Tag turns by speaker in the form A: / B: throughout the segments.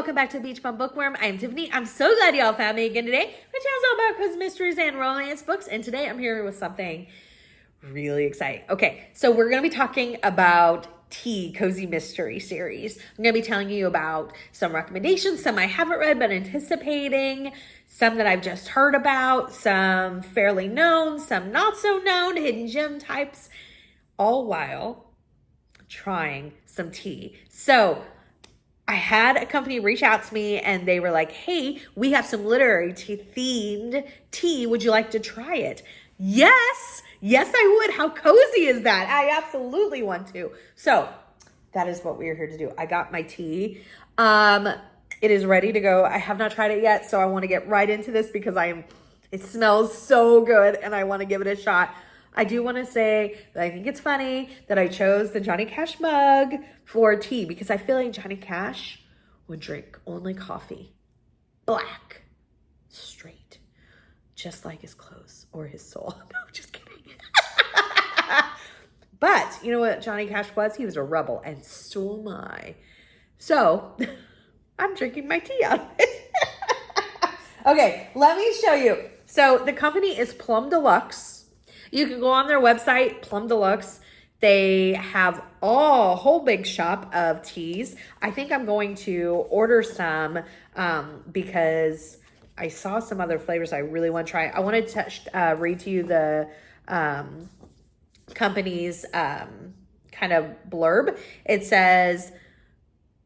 A: welcome back to the Beach Bum Bookworm. I am Tiffany. I'm so glad y'all found me again today. My channel's all about cozy mysteries and romance books, and today I'm here with something really exciting. Okay, so we're going to be talking about Tea Cozy Mystery Series. I'm going to be telling you about some recommendations, some I haven't read but anticipating, some that I've just heard about, some fairly known, some not so known, hidden gem types, all while trying some tea. So I had a company reach out to me and they were like, hey, we have some literary themed tea. Would you like to try it? Yes, I would. How cozy is that? I absolutely want to. So that is what we are here to do. I got my tea. It is ready to go. I have not tried it yet, so I want to get right into this because it smells so good and I want to give it a shot. I do want to say that I think it's funny that I chose the Johnny Cash mug for tea because I feel like Johnny Cash would drink only coffee, black, straight, just like his clothes or his soul. No, just kidding. But you know what Johnny Cash was? He was a rebel, and so am I. So I'm drinking my tea out of it. Okay, let me show you. So the company is Plum Deluxe. You can go on their website, Plum Deluxe. They have a whole big shop of teas. I think I'm going to order some because I saw some other flavors I really want to try. I want to read to you the company's kind of blurb. It says,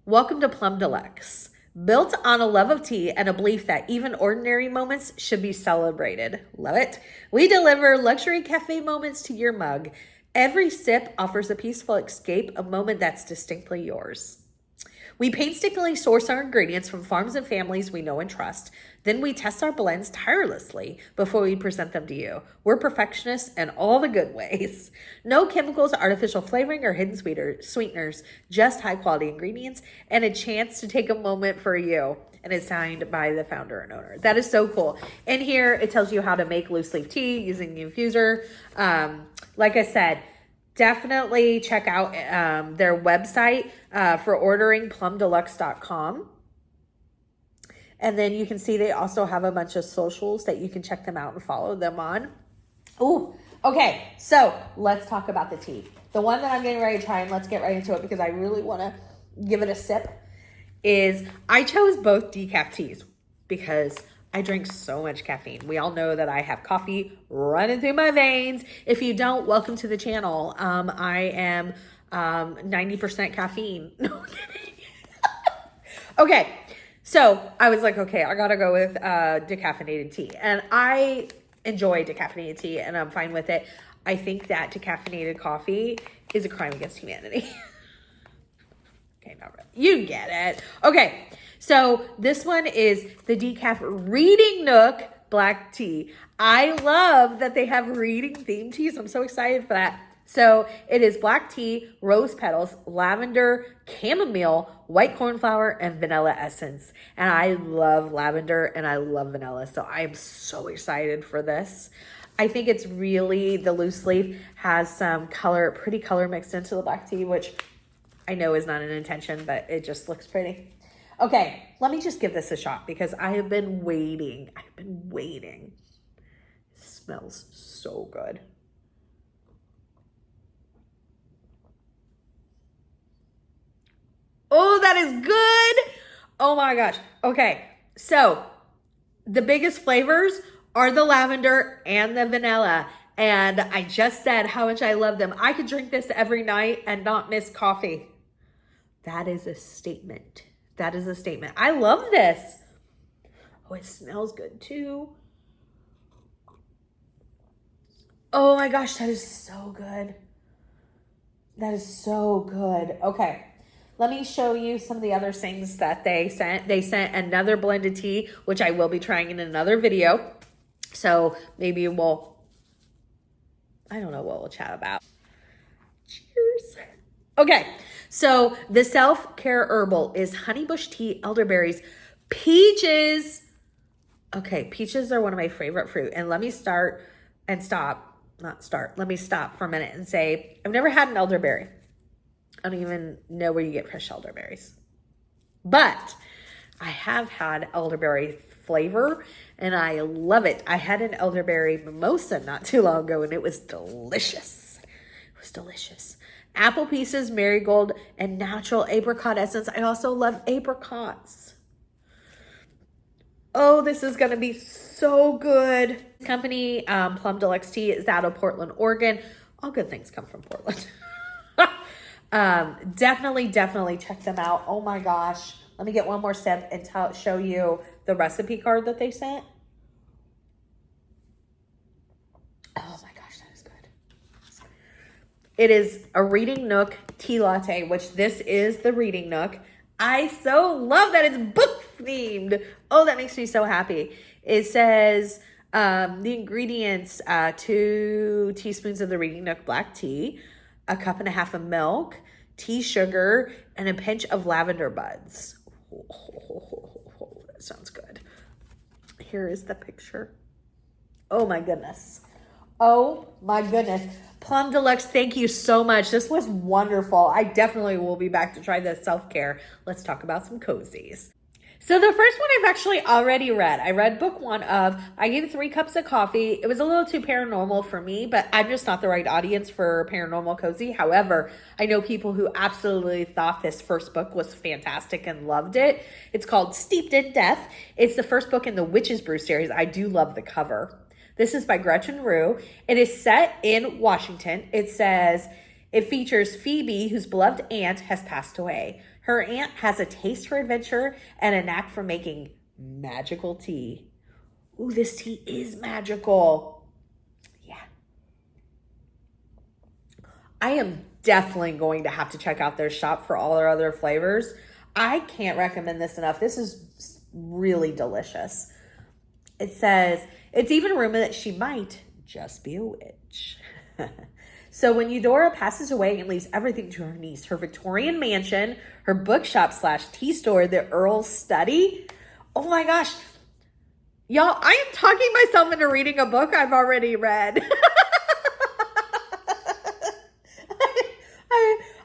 A: welcome to Plum Deluxe. Built on a love of tea and a belief that even ordinary moments should be celebrated. Love it. We deliver luxury cafe moments to your mug. Every sip offers a peaceful escape, a moment that's distinctly yours. We painstakingly source our ingredients from farms and families we know and trust. Then we test our blends tirelessly before we present them to you. We're perfectionists in all the good ways. No chemicals, artificial flavoring, or hidden sweeteners, just high quality ingredients and a chance to take a moment for you. And it's signed by the founder and owner. That is so cool. In here, it tells you how to make loose leaf tea using the infuser. Like I said, definitely check out their website for ordering, plumdeluxe.com. And then you can see they also have a bunch of socials that you can check them out and follow them on. Ooh, okay, so let's talk about the tea. The one that I'm getting ready to try, and let's get right into it because I really want to give it a sip, is I chose both decaf teas because I drink so much caffeine. We all know that I have coffee running through my veins. If you don't, welcome to the channel. I am 90% caffeine. No kidding. Okay, so I was like, okay, I gotta go with decaffeinated tea. And I enjoy decaffeinated tea and I'm fine with it. I think that decaffeinated coffee is a crime against humanity. Okay, not really. You get it. Okay, so this one is the Decaf Reading Nook Black Tea. I love that they have reading themed teas. I'm so excited for that. So it is black tea, rose petals, lavender, chamomile, white cornflower, and vanilla essence. And I love lavender and I love vanilla. So I am so excited for this. I think it's really, the loose leaf has some color, pretty color mixed into the black tea, which I know is not an intention, but it just looks pretty. Okay, let me just give this a shot because I have been waiting. It smells so good. Oh, that is good. Oh my gosh. Okay, so the biggest flavors are the lavender and the vanilla. And I just said how much I love them. I could drink this every night and not miss coffee. That is a statement. That is a statement. I love this. Oh, it smells good too. Oh my gosh, that is so good. That is so good. Okay, let me show you some of the other things that they sent. They sent another blended tea, which I will be trying in another video. So maybe I don't know what we'll chat about. Cheers. Okay, so the self-care herbal is honeybush tea, elderberries, peaches. Okay, peaches are one of my favorite fruit. And let me stop for a minute and say, I've never had an elderberry. I don't even know where you get fresh elderberries. But I have had elderberry flavor and I love it. I had an elderberry mimosa not too long ago and it was delicious. It was delicious. Apple pieces, marigold, and natural apricot essence. I also love apricots. Oh, this is going to be so good. Company, Plum Deluxe Tea, is out of Portland, Oregon. All good things come from Portland. Definitely check them out. Oh my gosh. Let me get one more sip and show you the recipe card that they sent. Oh my gosh, that is good. It is a Reading Nook tea latte, which this is the Reading Nook. I so love that it's book themed. Oh, that makes me so happy. It says the ingredients, 2 teaspoons of the Reading Nook black tea, a cup and a half of milk, tea sugar, and a pinch of lavender buds. Oh, that sounds good. Here is the picture. Oh my goodness. Oh my goodness. Plum Deluxe, thank you so much. This was wonderful. I definitely will be back to try this self-care. Let's talk about some cozies. So the first one I've actually already read. I read book 1 of I Gave 3 Cups of Coffee. It was a little too paranormal for me, but I'm just not the right audience for paranormal cozy. However, I know people who absolutely thought this first book was fantastic and loved it. It's called Steeped in Death. It's the first book in the Witch's Brew series. I do love the cover. This is by Gretchen Rue. It is set in Washington. It says it features Phoebe, whose beloved aunt has passed away. Her aunt has a taste for adventure and a knack for making magical tea. Ooh, this tea is magical. Yeah. I am definitely going to have to check out their shop for all their other flavors. I can't recommend this enough. This is really delicious. It says, it's even rumored that she might just be a witch. So when Eudora passes away and leaves everything to her niece, her Victorian mansion, her bookshop / tea store, the Earl's study. Oh my gosh. Y'all, I am talking myself into reading a book I've already read.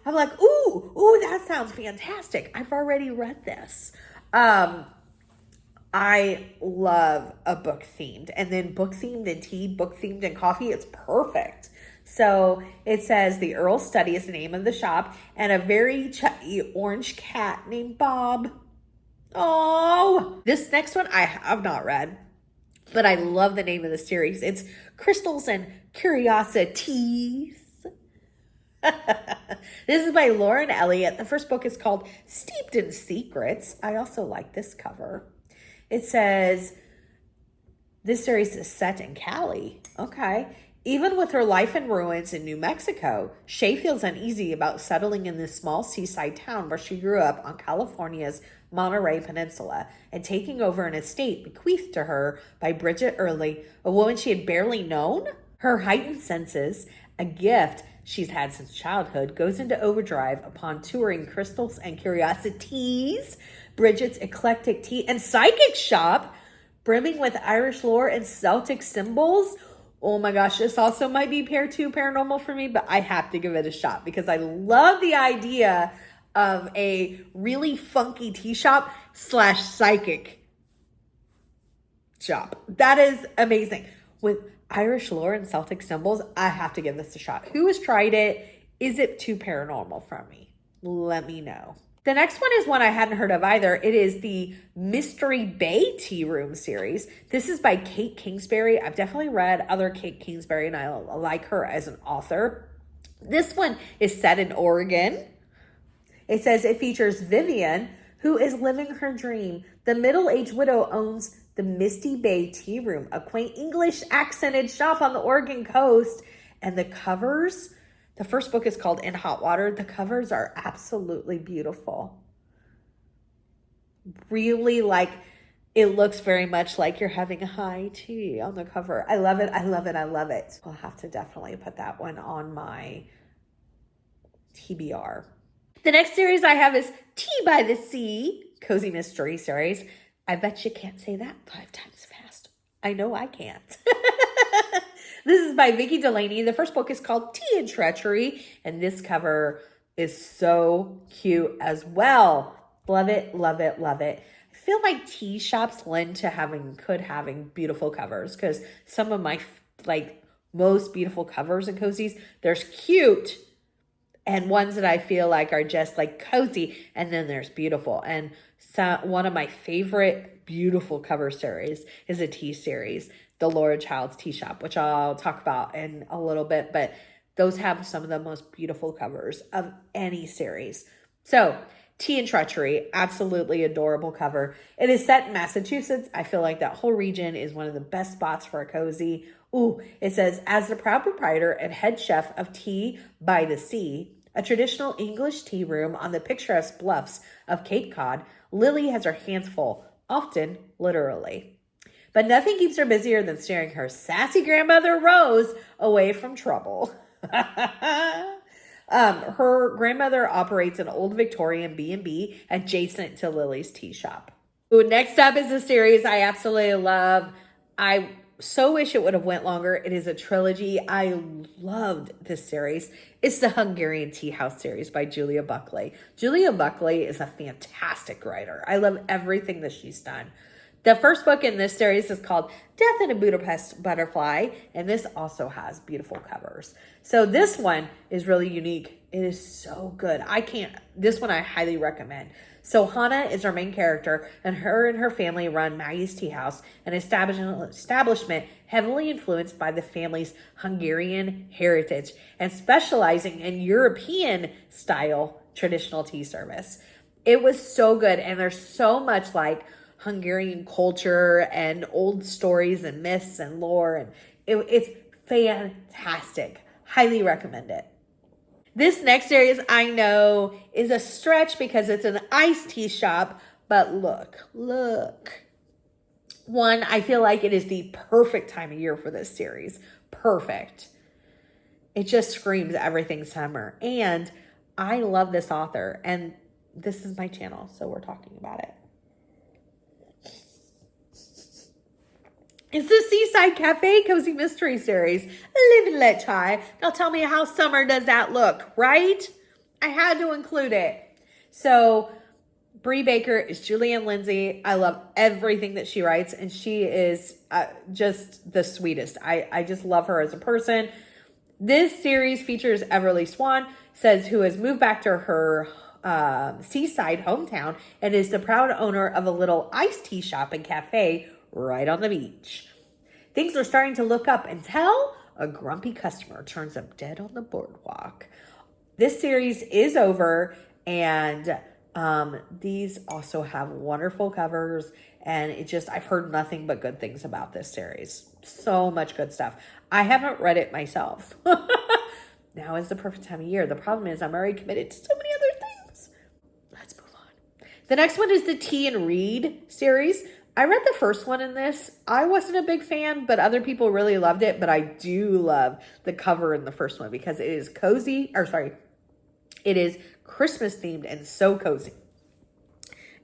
A: I'm like, ooh, that sounds fantastic. I've already read this. I love a book themed, and then book themed in tea, book themed in coffee. It's perfect. So it says the Earl's Study is the name of the shop, and a very chatty orange cat named Bob. Oh, this next one I have not read, but I love the name of the series. It's Crystals and Curiosities. This is by Lauren Elliott. The first book is called Steeped in Secrets. I also like this cover. It says this series is set in Cali. Okay. Even with her life in ruins in New Mexico, Shay feels uneasy about settling in this small seaside town where she grew up on California's Monterey Peninsula and taking over an estate bequeathed to her by Bridget Early, a woman she had barely known. Her heightened senses, a gift she's had since childhood, goes into overdrive upon touring Crystals and Curiosities, Bridget's eclectic tea and psychic shop, brimming with Irish lore and Celtic symbols. Oh my gosh, this also might be pair 2 paranormal for me, but I have to give it a shot because I love the idea of a really funky tea shop / psychic shop. That is amazing. With Irish lore and Celtic symbols, I have to give this a shot. Who has tried it? Is it too paranormal for me? Let me know. The next one is one I hadn't heard of either. It is the Mystery Bay Tea Room series. This is by Kate Kingsbury. I've definitely read other Kate Kingsbury and I like her as an author. This one is set in Oregon. It says it features Vivian, who is living her dream. The middle-aged widow owns the Misty Bay Tea Room, a quaint English accented shop on the Oregon coast. And the covers, the first book is called In Hot Water. The covers are absolutely beautiful. Really it looks very much like you're having a high tea on the cover. I love it. I love it. I love it. I'll have to definitely put that one on my TBR. The next series I have is Tea by the Sea, Cozy Mystery Series. I bet you can't say that 5 times fast. I know I can't. This is by Vicki Delaney. The first book is called Tea and Treachery, and this cover is so cute as well. Love it, love it, love it. I feel like tea shops lend to having beautiful covers, because some of my like most beautiful covers and cozies, there's cute and ones that I feel like are just like cozy, and then there's beautiful. And so one of my favorite beautiful cover series is a tea series, the Laura Child's Tea Shop, which I'll talk about in a little bit, but those have some of the most beautiful covers of any series. So Tea and Treachery, absolutely adorable cover. It is set in Massachusetts. I feel like that whole region is one of the best spots for a cozy. Ooh, it says, as the proud proprietor and head chef of Tea by the Sea, a traditional English tea room on the picturesque bluffs of Cape Cod, Lily has her hands full, often literally. But nothing keeps her busier than steering her sassy grandmother Rose away from trouble. Her grandmother operates an old Victorian B&B adjacent to Lily's tea shop. Ooh, next up is a series I absolutely love. I so wish it would have went longer. It is a trilogy. I loved this series. It's the Hungarian Tea House series by Julia Buckley. Julia Buckley is a fantastic writer. I love everything that she's done. The first book in this series is called Death in a Budapest Butterfly, and this also has beautiful covers. So this one is really unique. It is so good. This one I highly recommend. So Hannah is our main character, and her family run Maggie's Tea House, an establishment heavily influenced by the family's Hungarian heritage and specializing in European style traditional tea service. It was so good, and there's so much like Hungarian culture and old stories and myths and lore, and it's fantastic. Highly recommend it. This next series I know is a stretch because it's an iced tea shop, but look. One, I feel like it is the perfect time of year for this series. Perfect. It just screams everything summer. And I love this author, and this is my channel, so we're talking about it. It's the Seaside Cafe Cozy Mystery Series. Live and let try. Now tell me, how summer does that look, right? I had to include it. So Bree Baker is Julianne Lindsay. I love everything that she writes, and she is just the sweetest. I just love her as a person. This series features Everly Swan, who has moved back to her seaside hometown and is the proud owner of a little iced tea shop and cafe right on the beach. Things are starting to look up until a grumpy customer turns up dead on the boardwalk. This series is over, and these also have wonderful covers, and I've heard nothing but good things about this series. So much good stuff. I haven't read it myself. Now is the perfect time of year. The problem is I'm already committed to so many other things. Let's move on. The next one is the Tea and Read series. I read the first one in this. I wasn't a big fan, but other people really loved it. But I do love the cover in the first one because it is it is Christmas themed and so cozy.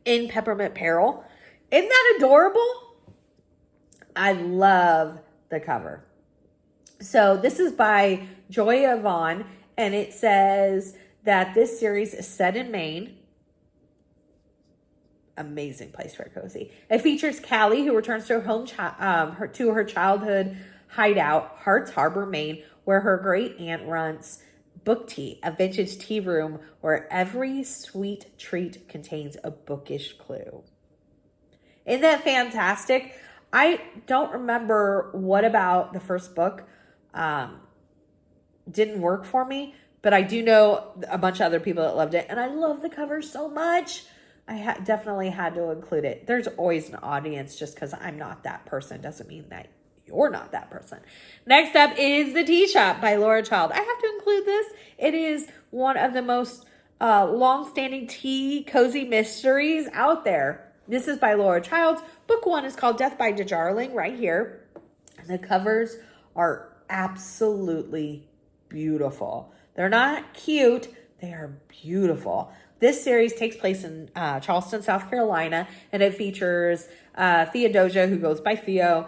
A: In Peppermint Peril. Isn't that adorable? I love the cover. So this is by Joya Vaughn, and it says that this series is set in Maine. Amazing place for cozy. It features Callie, who returns to her childhood hideout, Hart's Harbor, Maine, where her great aunt runs Book Tea, a vintage tea room where every sweet treat contains a bookish clue. Isn't that fantastic? I don't remember what about the first book didn't work for me, but I do know a bunch of other people that loved it, and I love the cover so much. I definitely had to include it. There's always an audience. Just because I'm not that person doesn't mean that you're not that person. Next up is The Tea Shop by Laura Child. I have to include this. It is one of the most long-standing tea cozy mysteries out there. This is by Laura Childs. Book one is called Death by Darling right here. And the covers are absolutely beautiful. They're not cute. They are beautiful. This series takes place in Charleston, South Carolina, and it features Theodosia, who goes by Theo,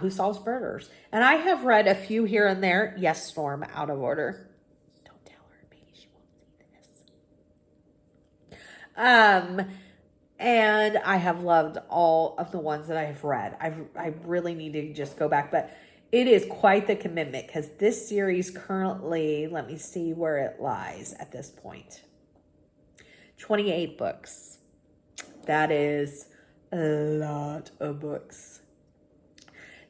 A: who solves murders. And I have read a few here and there. Yes, Storm, out of order. Don't tell her. Maybe she won't see this. And I have loved all of the ones that I have read. I really need to just go back, but it is quite the commitment because this series currently, let me see where it lies at this point. 28 books. That is a lot of books.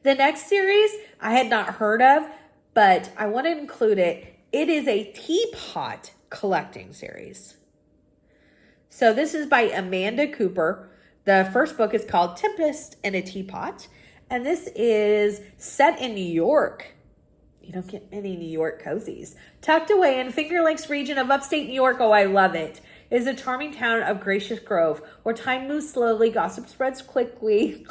A: The next series I had not heard of, but I want to include it. It is a teapot collecting series. So this is by Amanda Cooper. The first book is called Tempest in a Teapot. And this is set in New York. You don't get many New York cozies. Tucked away in Finger Lakes region of upstate New York. Oh, I love it. It is a charming town of Gracious Grove where time moves slowly, gossip spreads quickly,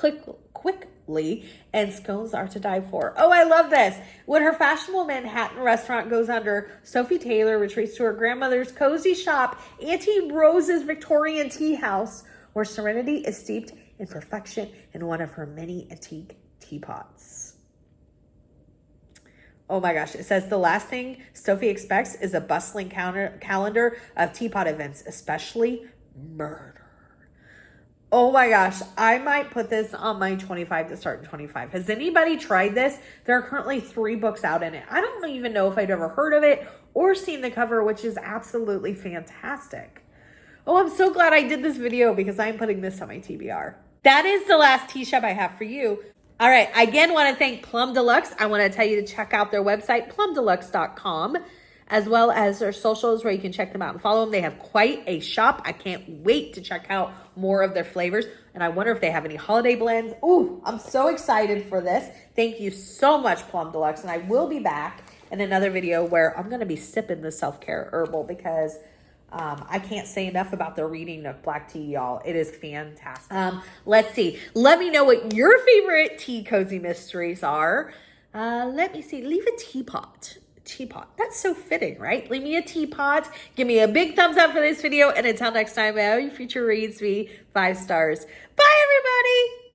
A: and scones are to die for. Oh, I love this. When her fashionable Manhattan restaurant goes under, Sophie Taylor retreats to her grandmother's cozy shop, Auntie Rose's Victorian tea house, where serenity is steeped in perfection in one of her many antique teapots. Oh my gosh, it says the last thing Sophie expects is a bustling calendar of teapot events, especially murder. Oh my gosh, I might put this on my 25 to start in 25. Has anybody tried this? There are currently 3 books out in it. I don't even know if I'd ever heard of it or seen the cover, which is absolutely fantastic. Oh, I'm so glad I did this video because I'm putting this on my TBR. That is the last tea shop I have for you. All right, I again want to thank Plum Deluxe. I want to tell you to check out their website, plumdeluxe.com, as well as their socials where you can check them out and follow them. They have quite a shop. I can't wait to check out more of their flavors. And I wonder if they have any holiday blends. Ooh, I'm so excited for this. Thank you so much, Plum Deluxe. And I will be back in another video where I'm going to be sipping the self-care herbal because I can't say enough about the Reading Nook black tea, y'all. It is fantastic. Let's see. Let me know what your favorite tea cozy mysteries are. Let me see. Leave a teapot. Teapot. That's so fitting, right? Leave me a teapot. Give me a big thumbs up for this video. And until next time, I hope your future reads me 5 stars. Bye, everybody.